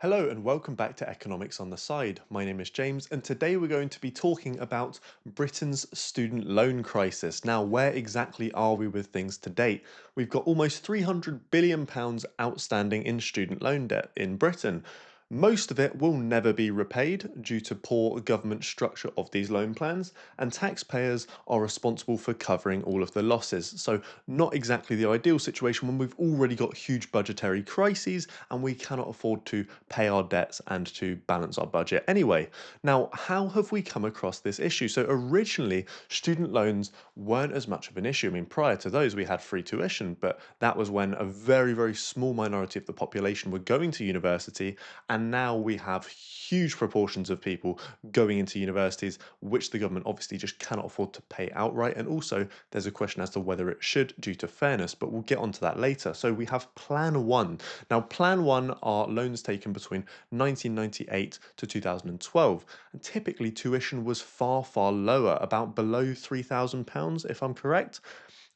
Hello and welcome back to Economics on the Side. My name is James, and today we're going to be talking about Britain's student loan crisis. Now, where exactly are we with things to date? We've got almost £300 billion outstanding in student loan debt in Britain. Most of it will never be repaid due to poor government structure of these loan plans, and taxpayers are responsible for covering all of the losses. So, not exactly the ideal situation when we've already got huge budgetary crises and we cannot afford to pay our debts and to balance our budget anyway. Now, how have we come across this issue? So, originally, student loans weren't as much of an issue. I mean, prior to those, we had free tuition, but that was when a very, very small minority of the population were going to university. And now we have huge proportions of people going into universities, which the government obviously just cannot afford to pay outright. And also, there's a question as to whether it should due to fairness, but we'll get onto that later. So, we have Plan 1. Now, Plan 1 are loans taken between 1998 to 2012, and typically tuition was far, far lower, about below £3,000, if I'm correct.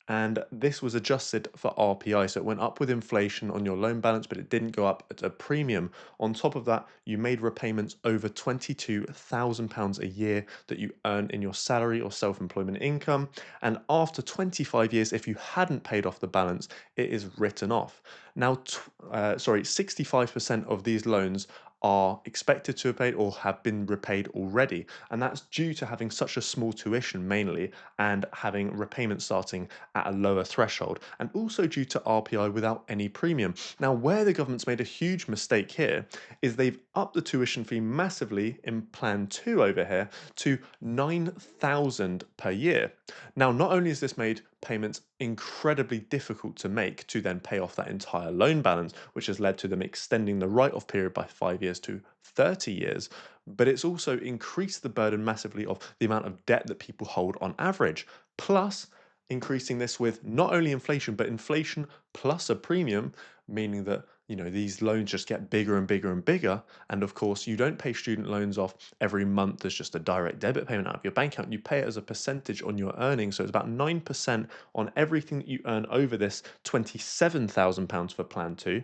And this was adjusted for RPI, so it went up with inflation on your loan balance, but it didn't go up at a premium. On top of that, you made repayments over £22,000 a year that you earn in your salary or self-employment income. And after 25 years, if you hadn't paid off the balance, it is written off. Now, 65% of these loans are expected to have paid or have been repaid already. And that's due to having such a small tuition mainly and having repayments starting at a lower threshold, and also due to RPI without any premium. Now, where the government's made a huge mistake here is they've upped the tuition fee massively in Plan 2 over here to 9,000 per year. Now, not only has this made payments incredibly difficult to make to then pay off that entire loan balance, which has led to them extending the write-off period by 5 years to 30 years, but it's also increased the burden massively of the amount of debt that people hold on average. Plus, increasing this with not only inflation, but inflation plus a premium, meaning that these loans just get bigger and bigger and bigger. And of course, you don't pay student loans off every month as just a direct debit payment out of your bank account. You pay it as a percentage on your earnings. So it's about 9% on everything that you earn over this £27,000 for Plan 2.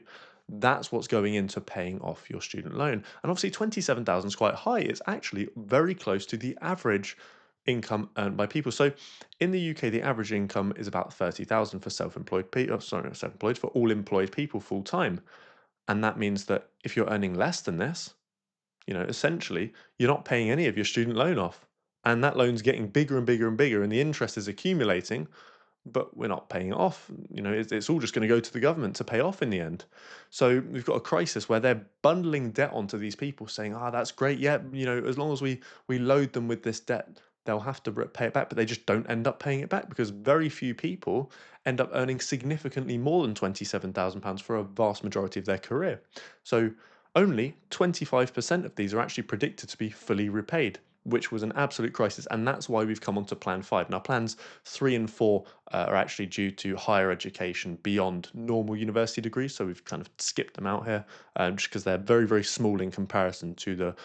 That's what's going into paying off your student loan. And obviously 27,000 is quite high. It's actually very close to the average income earned by people. So in the UK, the average income is about 30,000 for self-employed people. Sorry, not self-employed, for all employed people full time. And that means that if you're earning less than this, essentially, you're not paying any of your student loan off. And that loan's getting bigger and bigger and bigger, and the interest is accumulating, but we're not paying it off. It's all just going to go to the government to pay off in the end. So we've got a crisis where they're bundling debt onto these people, saying, "Ah, that's great. Yeah, as long as we load them with this debt, they'll have to pay it back." But they just don't end up paying it back because very few people end up earning significantly more than £27,000 for a vast majority of their career. So only 25% of these are actually predicted to be fully repaid, which was an absolute crisis. And that's why we've come on to Plan 5. Now, Plans 3 and 4 are actually due to higher education beyond normal university degrees. So we've kind of skipped them out here just because they're very, very small in comparison to the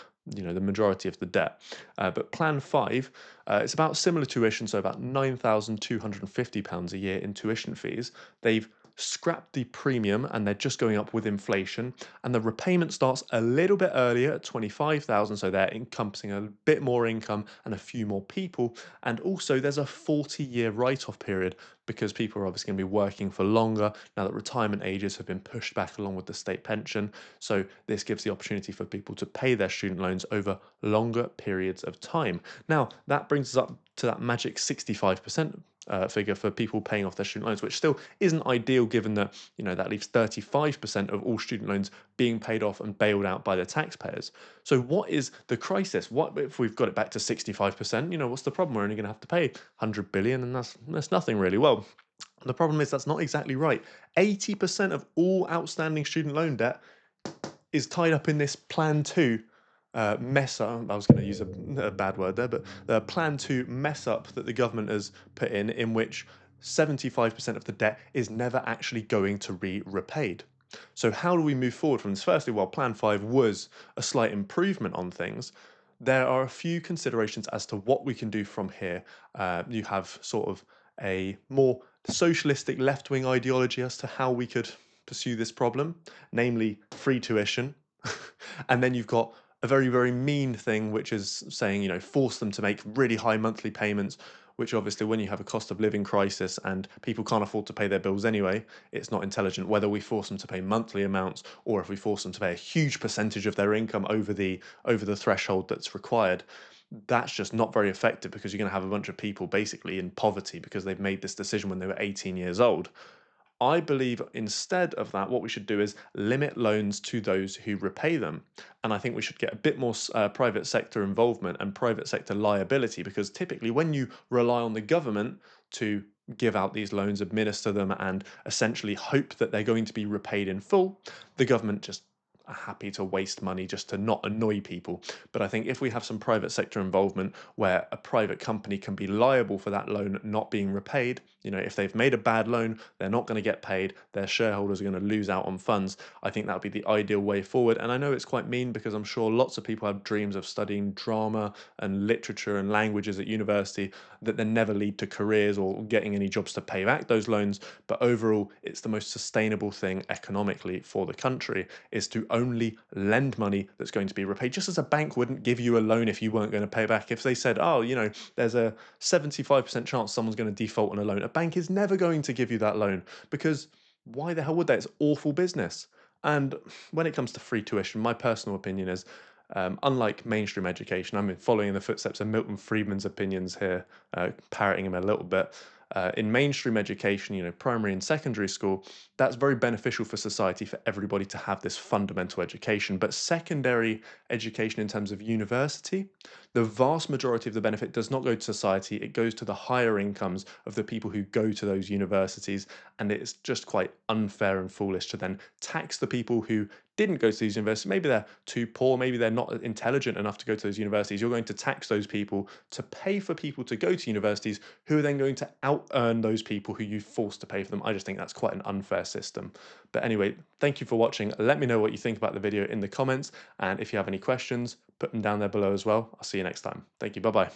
majority of the debt. But Plan 5, it's about similar tuition, so about £9,250 a year in tuition fees. They've scrapped the premium and they're just going up with inflation, and the repayment starts a little bit earlier at 25,000, so they're encompassing a bit more income and a few more people. And also there's a 40-year write-off period because people are obviously going to be working for longer now that retirement ages have been pushed back along with the state pension. So this gives the opportunity for people to pay their student loans over longer periods of time. Now, that brings us up to that magic 65% figure for people paying off their student loans, which still isn't ideal given that, that leaves 35% of all student loans being paid off and bailed out by the taxpayers. So what is the crisis? What if we've got it back to 65%? What's the problem? We're only going to have to pay 100 billion and that's nothing really. Well, the problem is that's not exactly right. 80% of all outstanding student loan debt is tied up in this Plan 2 mess up. I was going to use a bad word there, but the Plan 2 mess up that the government has put in which 75% of the debt is never actually going to be repaid. So how do we move forward from this? Firstly, while Plan 5 was a slight improvement on things, there are a few considerations as to what we can do from here. You have sort of a more socialistic left-wing ideology as to how we could pursue this problem, namely free tuition. And then you've got a very, very mean thing, which is saying, force them to make really high monthly payments, which obviously, when you have a cost of living crisis and people can't afford to pay their bills anyway, it's not intelligent whether we force them to pay monthly amounts or if we force them to pay a huge percentage of their income over the threshold that's required. That's just not very effective because you're going to have a bunch of people basically in poverty because they've made this decision when they were 18 years old. I believe instead of that, what we should do is limit loans to those who repay them. And I think we should get a bit more private sector involvement and private sector liability because typically, when you rely on the government to give out these loans, administer them, and essentially hope that they're going to be repaid in full, the government just are happy to waste money just to not annoy people. But I think if we have some private sector involvement where a private company can be liable for that loan not being repaid, if they've made a bad loan, they're not going to get paid, their shareholders are going to lose out on funds. I think that would be the ideal way forward. And I know it's quite mean because I'm sure lots of people have dreams of studying drama and literature and languages at university that then never lead to careers or getting any jobs to pay back those loans. But overall, it's the most sustainable thing economically for the country is to only lend money that's going to be repaid. Just as a bank wouldn't give you a loan if you weren't going to pay back. If they said, oh, there's a 75% chance someone's going to default on a loan, a bank is never going to give you that loan because why the hell would they? It's awful business. And when it comes to free tuition, my personal opinion is unlike mainstream education, I'm following in the footsteps of Milton Friedman's opinions here, parroting him a little bit. In mainstream education, primary and secondary school, that's very beneficial for society for everybody to have this fundamental education. But secondary education, in terms of university, the vast majority of the benefit does not go to society. It goes to the higher incomes of the people who go to those universities. And it's just quite unfair and foolish to then tax the people who didn't go to these universities. Maybe they're too poor, maybe they're not intelligent enough to go to those universities. You're going to tax those people to pay for people to go to universities who are then going to out earn those people who you forced to pay for them. I just think that's quite an unfair system. But anyway, thank you for watching. Let me know what you think about the video in the comments. And if you have any questions, put them down there below as well. I'll see you next time. Thank you. Bye bye.